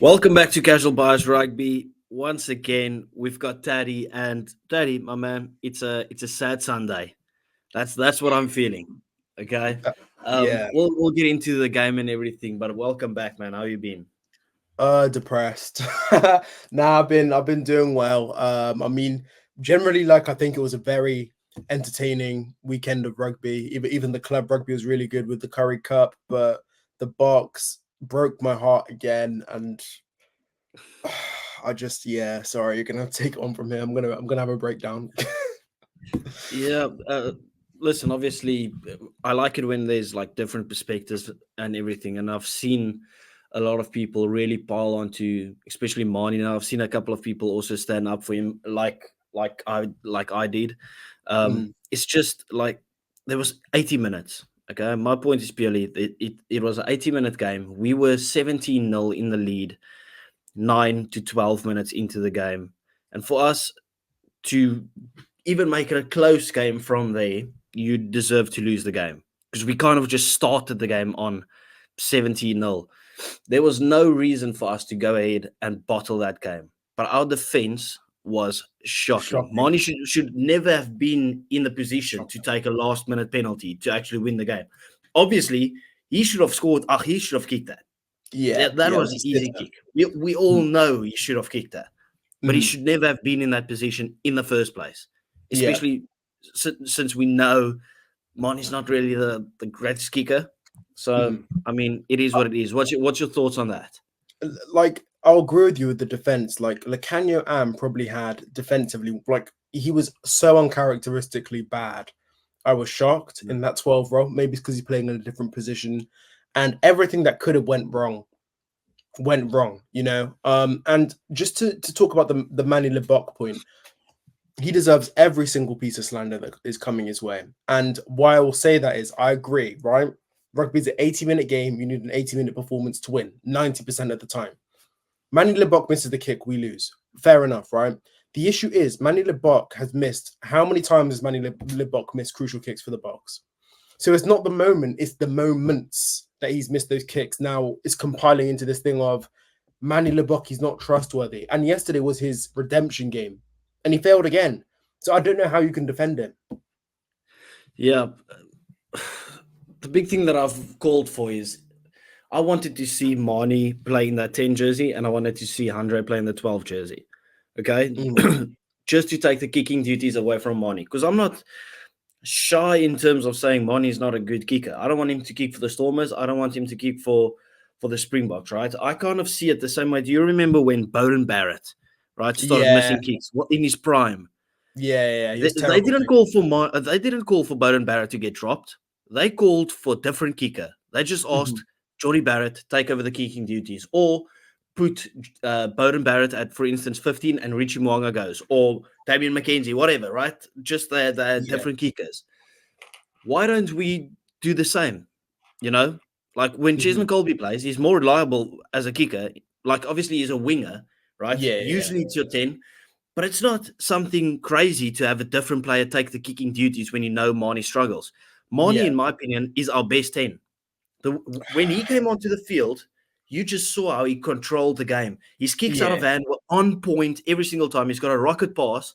Welcome back to Casual Bias Rugby. Once again, we've got Tadi, and Tadi, my man, it's a sad Sunday. That's what I'm feeling. Okay, Yeah. we'll get into the game and everything, but welcome back, man. How you been? Depressed. Nah, I've been doing well. I mean, generally, I think it was a very entertaining weekend of rugby. Even the club rugby was really good with the Curry Cup, but the box broke my heart again, and I just sorry, you're gonna have to take it on from here. I'm gonna have a breakdown. Yeah, listen, obviously, I like it when there's like different perspectives and everything, and I've seen a lot of people really pile onto, especially Marnie. Now I've seen a couple of people also stand up for him, like I did. It's just like there was 80 minutes. Okay, my point is purely it was an 80-minute game. We were 17-0 in the lead, 9 to 12 minutes into the game, and for us to even make it a close game from there, you deserve to lose the game, because we kind of just started the game on 17-0. There was no reason for us to go ahead and bottle that game. But our defense was shocking. Marnie should never have been in the position to take a last-minute penalty to actually win the game. Obviously, he should have scored. He should have kicked that. That was an easy kick. We all know he should have kicked that. But he should never have been in that position in the first place. Especially since we know Marnie's not really the greatest kicker. So, I mean, it is what it is. What's your thoughts on that? I'll agree with you with the defense. Lacanio Am probably had defensively, he was so uncharacteristically bad. I was shocked in that 12 role. Maybe it's because he's playing in a different position, and everything that could have went wrong, you know. And just to talk about the Manny Lebok point, he deserves every single piece of slander that is coming his way. And why I will say that is, I agree, right? Rugby is an 80-minute game. You need an 80-minute performance to win 90% of the time. Manny Lebok misses the kick, we lose. Fair enough, right? The issue is Manny Lebok has missed. How many times has Manny Lebok missed crucial kicks for the Boks? So it's not the moment, it's the moments that he's missed those kicks. Now it's compiling into this thing of Manny Lebok is not trustworthy. And yesterday was his redemption game, and he failed again. So I don't know how you can defend him. Yeah. The big thing that I've called for is I wanted to see Marnie playing that 10 jersey, and I wanted to see Andre playing the 12 jersey. Okay? Just to take the kicking duties away from Marnie. Because I'm not shy in terms of saying Marnie's not a good kicker. I don't want him to kick for the Stormers. I don't want him to kick for the Springboks, right? I kind of see it the same way. Do you remember when Bowden Barrett, right, started missing kicks in his prime? Yeah. They didn't call for Bowden Barrett to get dropped. They called for a different kicker. They just asked Johnny Barrett take over the kicking duties, or put Bowden Barrett at, for instance, 15 and Richie Mwanga goes, or Damien McKenzie, whatever, right? Just they're different kickers. Why don't we do the same? You know, like when Chesman Colby plays, he's more reliable as a kicker. Like, obviously, he's a winger, right? Usually it's your 10. But it's not something crazy to have a different player take the kicking duties when you know Marnie struggles. Marnie, in my opinion, is our best 10. When he came onto the field, you just saw how he controlled the game. His kicks out of hand were on point every single time. He's got a rocket pass.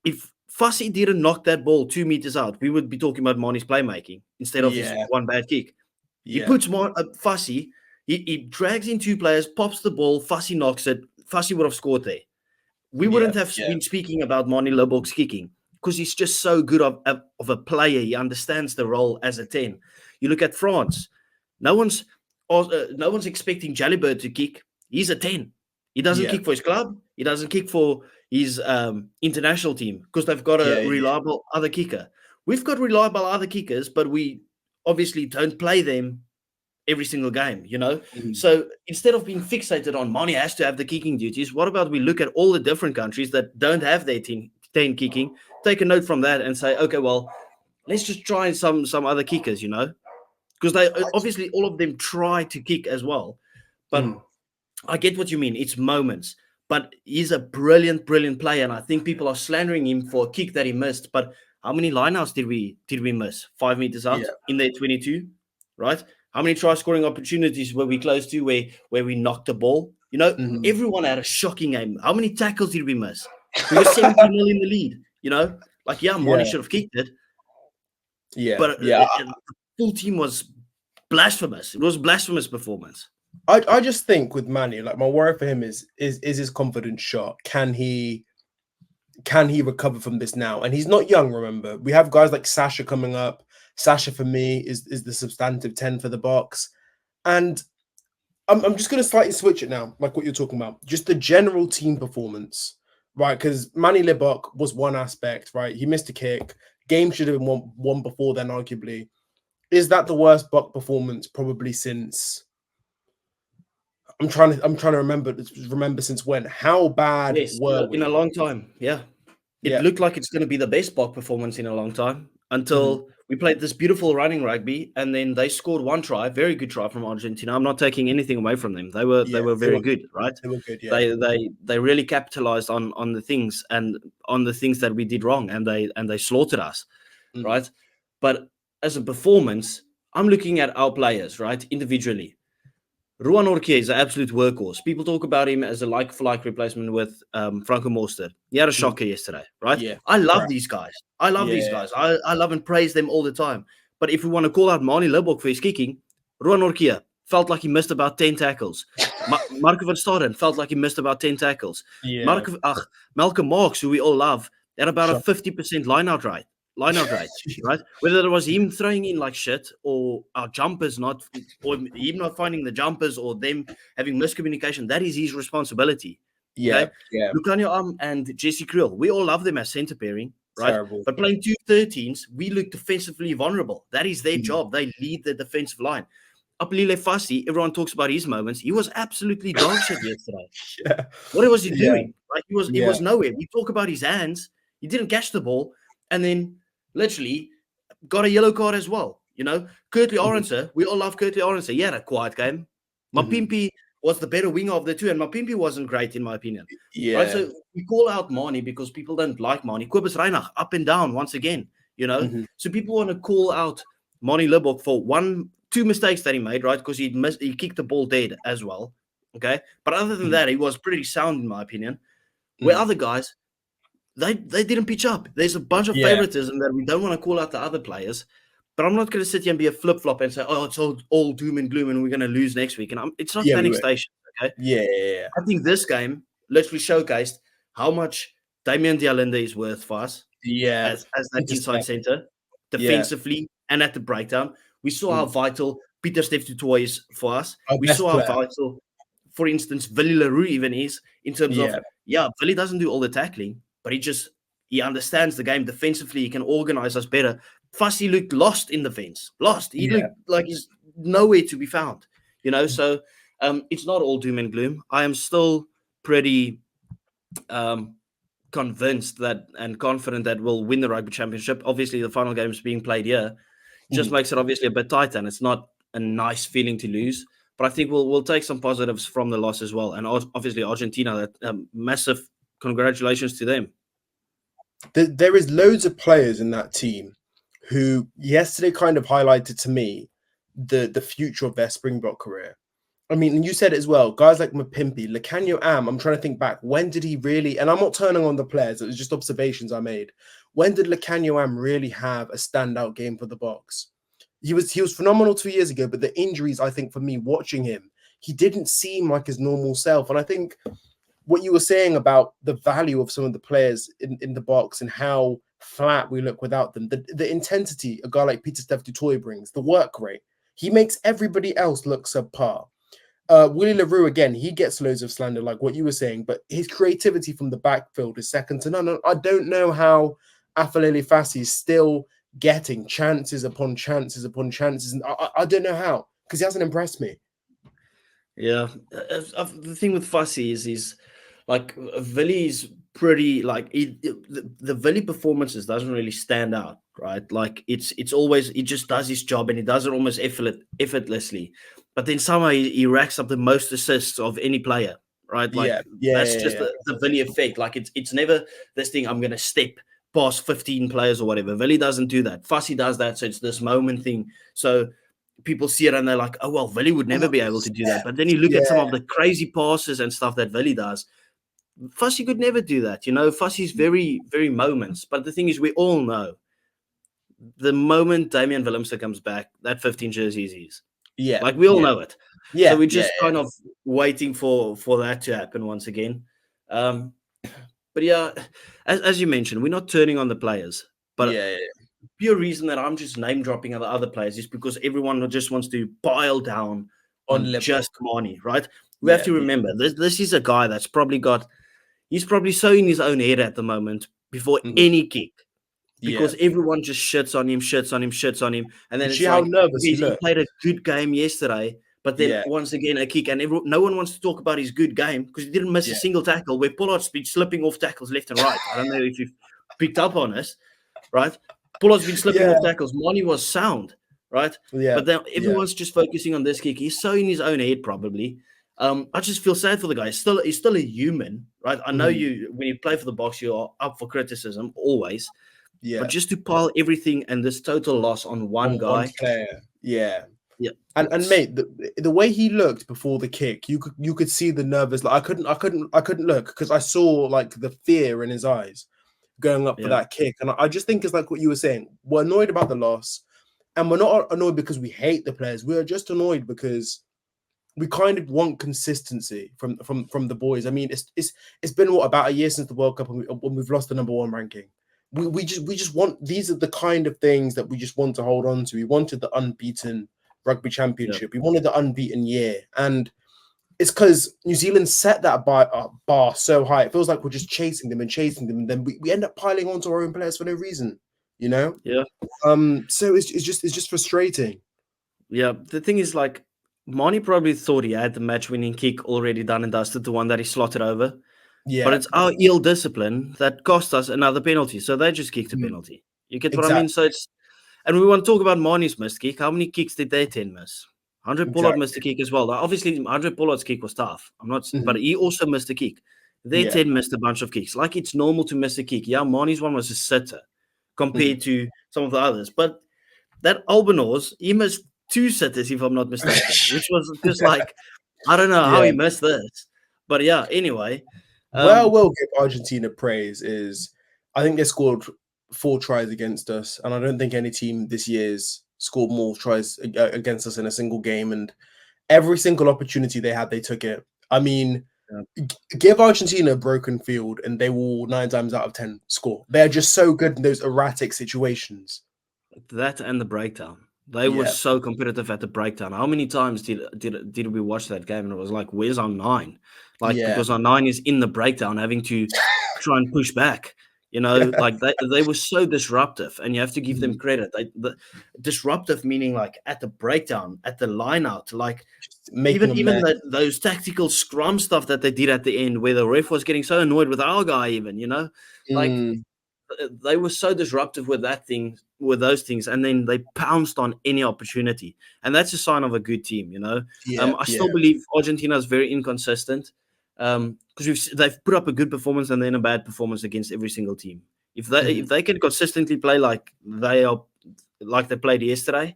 If Fussy didn't knock that ball 2 meters out, we would be talking about Marnie's playmaking instead of his one bad kick. He puts Fussy, he drags in two players, pops the ball, Fussy knocks it. Fussy would have scored there. We wouldn't have been speaking about Marnie Lebok's kicking, because he's just so good of a player. He understands the role as a 10. You look at France. No one's expecting Jalibert to kick. He's a 10. He doesn't kick for his club. He doesn't kick for his international team, because they've got a reliable other kicker. We've got reliable other kickers, but we obviously don't play them every single game, you know? So instead of being fixated on Marnie has to have the kicking duties, what about we look at all the different countries that don't have their 10 kicking, take a note from that and say, okay, well, let's just try some other kickers, you know? Because they obviously all of them try to kick as well. But I get what you mean. It's moments. But he's a brilliant player, and I think people are slandering him for a kick that he missed. But how many lineouts did we miss? 5 meters out in their 22, right? How many try scoring opportunities were we close to where we knocked the ball? You know, everyone had a shocking game. How many tackles did we miss? We were 17-0 in the lead. You know, like Mani should have kicked it. But the full team was blasphemous. It was a blasphemous performance. I just think with Mani, like my worry for him is his confidence shot. Can he recover from this now? And he's not young, remember. We have guys like Sasha coming up. Sasha, for me, is the substantive 10 for the box. And I'm just going to slightly switch it now, like what you're talking about. Just the general team performance, right? Because Manny Libok was one aspect, right? He missed a kick. Game should have been won before then, arguably. Is that the worst Buck performance probably since... I'm trying to remember since when. How bad were we? In a long time, yeah. It looked like it's going to be the best Buck performance in a long time until we played this beautiful running rugby, and then they scored one try, very good try from Argentina. I'm not taking anything away from them. They were very good, right? They were good, yeah. They really capitalized on the things and on the things that we did wrong, and they slaughtered us, right? But as a performance, I'm looking at our players, right, individually. Ruan Orkier is an absolute workhorse. People talk about him as a like-for-like replacement with Franco Morster. He had a shocker yesterday, right? Yeah. I love these guys. I love these guys. I love and praise them all the time. But if we want to call out Mani Libok for his kicking, Ruan Orkier felt like he missed about 10 tackles. Marco van Staden felt like he missed about 10 tackles. Yeah. Malcolm Marks, who we all love, had about a 50% line-out rate, right? Whether it was him throwing in like shit or our jumpers or him not finding the jumpers or them having miscommunication, that is his responsibility. Yeah. Lucanio and Jesse Kriel, we all love them as center pairing, right? Terrible. But playing 2 13s, we look defensively vulnerable. That is their job. They lead the defensive line. Apelile Fassi, everyone talks about his moments. He was absolutely dog shit yesterday. What was he doing? Like he was nowhere. We talk about his hands. He didn't catch the ball, and then literally got a yellow card as well. You know, Kurtley Orense, we all love Kurtley Orense. He had a quiet game. Mapimpi was the better winger of the two, and Mapimpi wasn't great in my opinion. Yeah. Right? So we call out Mani because people don't like Mani. Kobus Reinach, up and down once again, you know. So people want to call out Mani Libok for 2 mistakes that he made, right? Because he kicked the ball dead as well. Okay. But other than that, he was pretty sound in my opinion. Where other guys, they didn't pitch up. There's a bunch of favoritism that we don't want to call out the other players. But I'm not going to sit here and be a flip-flop and say, oh, it's all doom and gloom and we're going to lose next week. And it's not panic station, okay? Yeah. I think this game literally showcased how much Damian Dialinde is worth for us as that inside center, defensively and at the breakdown. We saw how vital Peter Steph du Toit is for us. We saw how vital, for instance, Willie Leroux even is in terms of, Willie doesn't do all the tackling, but he understands the game defensively. He can organize us better. Fassi looked lost in defense. He looked like he's nowhere to be found, you know. So it's not all doom and gloom. I am still pretty convinced that and confident that we'll win the rugby championship. Obviously, the final game is being played here. Just makes it obviously a bit tighter, and it's not a nice feeling to lose. But I think we'll take some positives from the loss as well. And obviously, Argentina, massive congratulations to them. There is loads of players in that team who yesterday kind of highlighted to me the future of their Springbok career. I mean, and you said it as well, guys like Mapimpi, Lekanyo Am, I'm trying to think back, when did he really, and I'm not turning on the players, it was just observations I made. When did Lekanyo Am really have a standout game for the Boks? He was phenomenal 2 years ago, but the injuries, I think, for me, watching him, he didn't seem like his normal self. And I think what you were saying about the value of some of the players in the Boks and how flat we look without them, the intensity a guy like Peter Steph du Toit brings, the work rate, he makes everybody else look subpar. Willie Leroux, again, he gets loads of slander, like what you were saying, but his creativity from the backfield is second to none. I don't know how Afalele Fassi is still getting chances upon chances upon chances. And I don't know how, because he hasn't impressed me. Yeah. The thing with Fassi is he's like, Willy's pretty, like, the Willy performances doesn't really stand out, right? Like, it's always, he just does his job and he does it almost effortlessly. But then somehow he racks up the most assists of any player, right? Like, that's just the Willy effect. Like, it's never this thing, I'm going to step past 15 players or whatever. Willie doesn't do that. Fussy does that, so it's this moment thing. So people see it and they're like, oh, well, Willie would never be able to do that. But then you look at some of the crazy passes and stuff that Willie does. Fussy could never do that. Fussy's very, very moments. But the thing is, we all know the moment Damian Willemse comes back, that 15 jersey is his. Yeah. Like, we all know it. Yeah. So we're just kind of waiting for that to happen once again. But yeah, as you mentioned, we're not turning on the players. But the pure reason that I'm just name dropping other players is because everyone just wants to pile down on just Mani, right? We have to remember, this is a guy that's he's probably so in his own head at the moment before any kick. Because everyone just shits on him. And then it's how nervous he played a good game yesterday. But then once again, a kick, and no one wants to talk about his good game because he didn't miss a single tackle. Where Pollard's been slipping off tackles left and right. I don't know if you've picked up on this, right? Pollard's been slipping off tackles. Mani was sound, right? Yeah. But then everyone's just focusing on this kick. He's so in his own head, probably. I just feel sad for the guy. He's still a human, right? I know when you play for the Boks, you're up for criticism always. Yeah. But just to pile everything and this total loss on one guy. One player. Yeah. Yeah. And mate, the way he looked before the kick, you could see the nervous. Like I couldn't look because I saw like the fear in his eyes going up for that kick. And I just think it's like what you were saying. We're annoyed about the loss, and we're not annoyed because we hate the players. We're just annoyed because we kind of want consistency from the boys. I mean, it's been about a year since the World Cup when we've lost the #1 ranking. We just want, these are the kind of things that we just want to hold on to. We wanted the unbeaten rugby championship. We wanted the unbeaten year. And it's because New Zealand set that bar so high. It feels like we're just chasing them. And then we end up piling onto our own players for no reason, Yeah. So it's just frustrating. Yeah. The thing is, like, Mani probably thought he had the match-winning kick already done and dusted, the one that he slotted over. Yeah. But it's our ill discipline that cost us another penalty. So they just kicked a penalty. You get what I mean? So it's, and we want to talk about Mani's missed kick. How many kicks did their 10 miss? 100 Pollard missed a kick as well. Obviously, 100 Pollard's kick was tough. I'm not, but he also missed a kick. Their 10 missed a bunch of kicks. Like, it's normal to miss a kick. Yeah, Mani's one was a sitter compared to some of the others. But that Albinose, he missed 2 sitters, if I'm not mistaken, which was just like, I don't know how he missed this. But yeah, anyway. Well, we'll give Argentina praise is, I think they scored 4 tries against us, and I don't think any team this year's scored more tries against us in a single game. And every single opportunity they had, they took it. I mean, give Argentina a broken field, and they will 9 times out of 10 score. They're just so good in those erratic situations. That and the breakdown. They were so competitive at the breakdown. How many times did we watch that game and it was like, where's our 9? Like, because our 9 is in the breakdown, having to try and push back. Like they were so disruptive, and you have to give them credit. The disruptive meaning like at the breakdown, at the line out, like even those tactical scrum stuff that they did at the end, where the ref was getting so annoyed with our guy, even like they were so disruptive with those things, and then they pounced on any opportunity, and that's a sign of a good team. I still believe Argentina is very inconsistent. Because they've put up a good performance and then a bad performance against every single team. If they can consistently play like they played yesterday,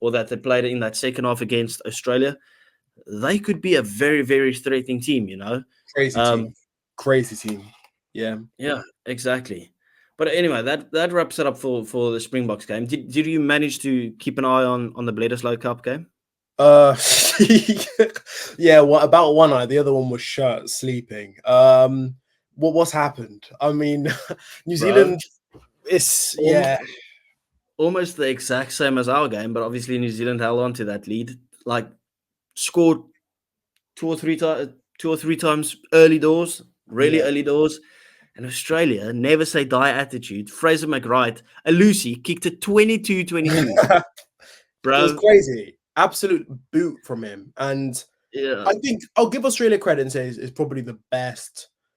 or that they played in that second half against Australia, they could be a very, very threatening team. Crazy team. Yeah, exactly. But anyway, that wraps it up for the Springboks game. Did you manage to keep an eye on the Bledisloe Cup game? About one eye. The other one was shut, sleeping. What's happened? I mean, New Zealand is almost the exact same as our game, but obviously New Zealand held on to that lead. Like, scored 2 or 3 times early doors, early doors. And Australia, never say die attitude. Fraser McWright, a Lucy, kicked it 22-22. Bro, it was crazy. Absolute boot from him. And I think I'll give Australia credit and say it's probably the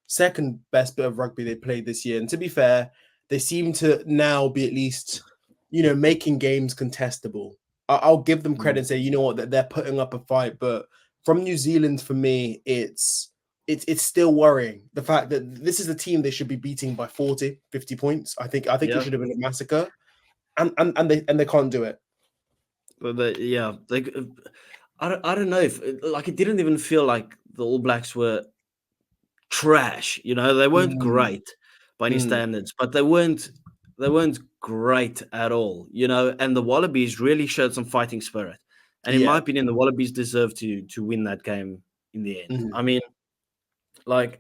second best bit of rugby they played this year. And to be fair, they seem to now be at least, making games contestable. I'll give them credit and say, you know what, that they're putting up a fight. But from New Zealand, for me, it's it's still worrying. The fact that this is a team they should be beating by 40, 50 points. I think it should have been a massacre, and they can't do it. But I don't know if like it didn't even feel like the All Blacks were trash. You know, they weren't great by any standards, but they weren't great at all. You know, and the Wallabies really showed some fighting spirit. And in my opinion, the Wallabies deserve to win that game in the end. I mean, like,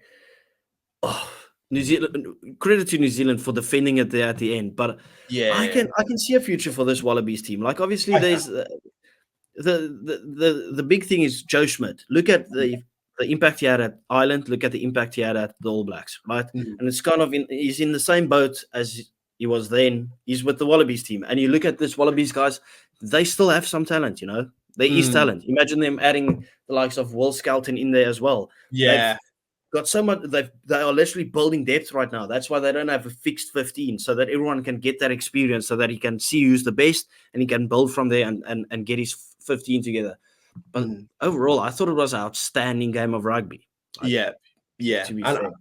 New Zealand, credit to New Zealand for defending it there at the end. But I can see a future for this Wallabies team. Like, obviously, there's the big thing is Joe Schmidt. Look at the impact he had at Ireland. Look at the impact he had at the All Blacks, right? And it's kind of he's in the same boat as he was then. He's with the Wallabies team, and you look at this Wallabies guys. They still have some talent, you know. There is talent. Imagine them adding the likes of Will Skelton in there as well. Yeah. They've got so much. They are literally building depth right now. That's why they don't have a fixed 15, so that everyone can get that experience, so that he can see who's the best, and he can build from there and get his 15 together. But overall, I thought it was an outstanding game of rugby. Yeah. To be fair.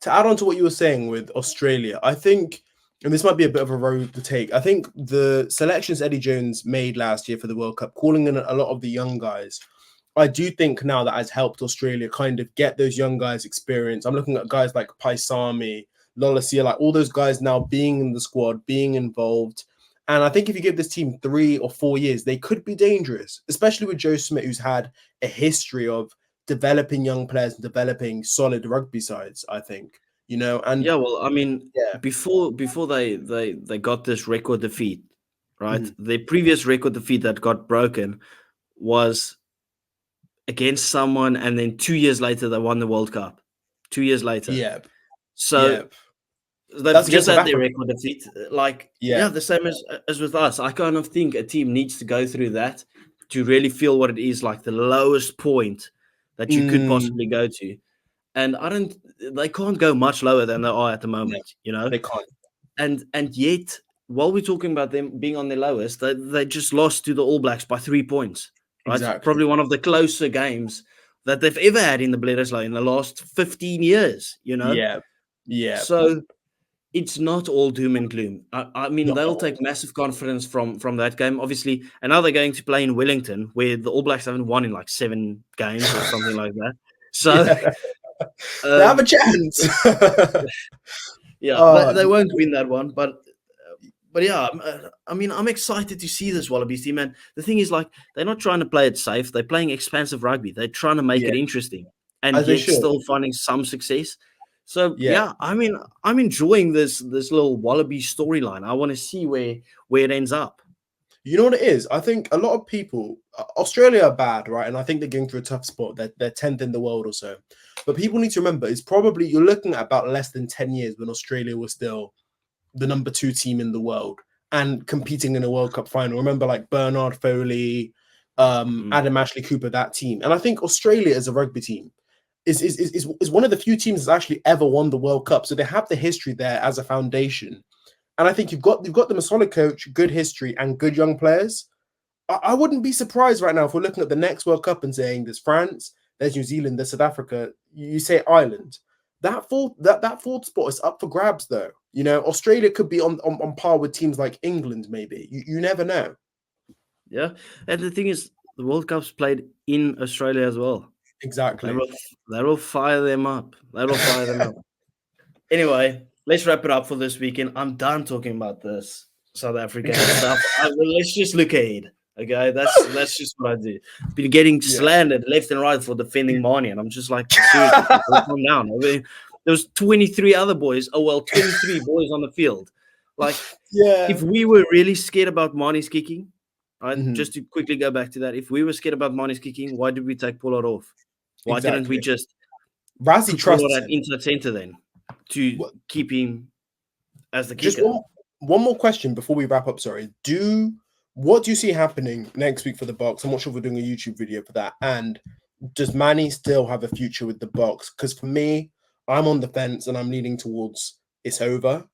To add on to what you were saying with Australia, I think, and this might be a bit of a road to take, I think the selections Eddie Jones made last year for the World Cup, calling in a lot of the young guys, I do think now that has helped Australia kind of get those young guys experience. I'm looking at guys like Paisami, Lolasia, like all those guys now being in the squad, being involved. And I think if you give this team 3 or 4 years, they could be dangerous, especially with Joe Smith, who's had a history of developing young players and developing solid rugby sides, I think. You know, and well, I mean, before they got this record defeat, right? The previous record defeat that got broken was against someone, and then 2 years later they won the World Cup. 2 years later, so they've just had their record defeat. Like, the same as with us. I kind of think a team needs to go through that to really feel what it is like, the lowest point that you could possibly go to. And they can't go much lower than they are at the moment, you know? They can't. And yet, while we're talking about them being on their lowest, they just lost to the All Blacks by 3 points, right? Exactly. Probably one of the closer games that they've ever had in the Bledisloe in the last 15 years, you know? Yeah. So it's not all doom and gloom. I mean, they'll take massive confidence from that game, obviously. And now they're going to play in Wellington, where the All Blacks haven't won in like 7 games or something like that. So... they have a chance. They won't win that one, but yeah, I mean, I'm excited to see this Wallabies team. And the thing is, like, they're not trying to play it safe. They're playing expansive rugby. They're trying to make it interesting, and yet still finding some success. So I mean, I'm enjoying this little Wallaby storyline. I want to see where it ends up. You know what it is? I think a lot of people, Australia are bad, right? And I think they're going through a tough spot. They're 10th in the world or so. But people need to remember, it's probably, you're looking at about less than 10 years when Australia was still the number 2 team in the world and competing in a World Cup final. Remember, like Bernard Foley, Adam Ashley Cooper, that team. And I think Australia as a rugby team is one of the few teams that's actually ever won the World Cup. So they have the history there as a foundation. And I think you've got them a solid coach, good history, and good young players. I wouldn't be surprised right now if we're looking at the next World Cup and saying there's France, there's New Zealand, there's South Africa. You say Ireland. That fourth spot is up for grabs, though. You know, Australia could be on par with teams like England, maybe. You never know. Yeah, and the thing is, the World Cup's played in Australia as well. Exactly. That'll fire them up. Anyway, let's wrap it up for this weekend. I'm done talking about this South African stuff. Let's just look ahead. Okay, that's just what I do. Been getting slandered left and right for defending Marnie, and I'm just like, seriously, calm down. I mean, there was 23 other boys. 23 boys on the field. Like, if we were really scared about Marnie's kicking, right? Just to quickly go back to that, if we were scared about Marnie's kicking, why did we take Pollard off? Why didn't we just Rassie trust at inside center then to keep him as the kicker? Just one more question before we wrap up. Sorry, what do you see happening next week for the Box? I'm not sure if we're doing a YouTube video for that. And does Manny still have a future with the Box? Because for me, I'm on the fence and I'm leaning towards it's over.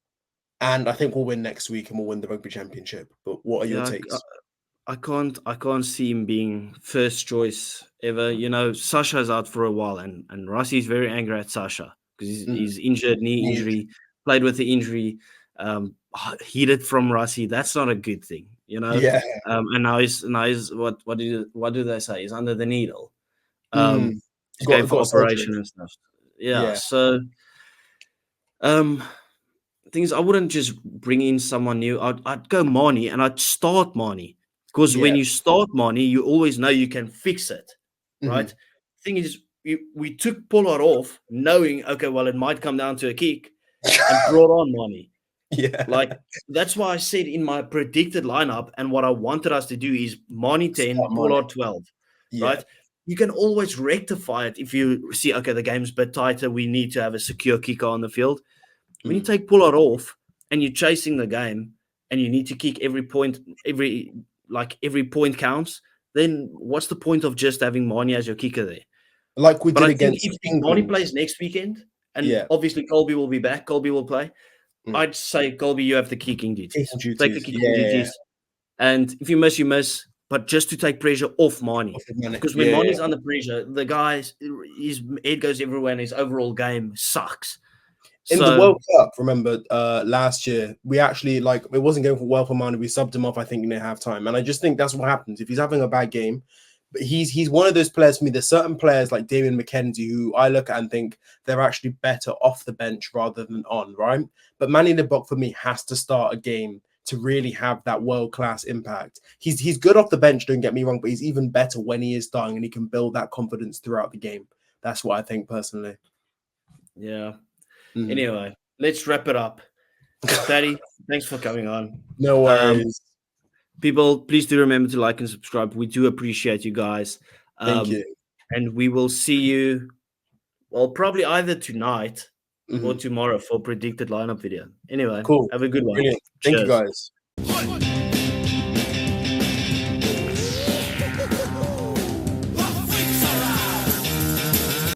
And I think we'll win next week and we'll win the Rugby Championship. But what are your takes? I can't see him being first choice ever. You know, Sasha's out for a while, and Rossi's very angry at Sasha because he's injured, knee injury, played with the injury, heated from Rossi. That's not a good thing, you know. Yeah. And now he's what do they say? He's under the needle. He's Got going for operation surgery. and stuff. Yeah. So, things I wouldn't just bring in someone new. I'd go Marnie and I'd start Marnie. Because when you start Marnie, you always know you can fix it, right? Thing is, we took Pollard off knowing, okay, well, it might come down to a kick and brought on Marnie. Yeah. Like, that's why I said in my predicted lineup and what I wanted us to do is Marnie 10, Pollard 12, right? You can always rectify it if you see, okay, the game's a bit tighter. We need to have a secure kicker on the field. When you take Pollard off and you're chasing the game and you need to kick every point, every point counts, then what's the point of just having Marnie as your kicker there? Like we did against if Marnie plays next weekend, and obviously Colby will be back, Colby will play, I'd say, Colby, you have the kicking duties. Take the kicking duties. And if you miss, you miss. But just to take pressure off Marnie. Because when Marnie's under pressure, the guy's his head goes everywhere and his overall game sucks. In the World Cup, remember, last year, we actually, like, it wasn't going well for Marnie. We subbed him off, I think, near halftime. And I just think that's what happens. If he's having a bad game, but he's one of those players for me. There's certain players like Damien McKenzie who I look at and think they're actually better off the bench rather than on, right? But Manny Libbok, for me, has to start a game to really have that world-class impact. He's good off the bench, don't get me wrong, but he's even better when he is starting and he can build that confidence throughout the game. That's what I think personally. Yeah. Anyway, let's wrap it up. Tadi, thanks for coming on. No worries. People, please do remember to like and subscribe. We do appreciate you guys. Thank you. And we will see you, well, probably either tonight or tomorrow for predicted lineup video. Anyway, cool. Have a good one. Brilliant. Thank you, guys.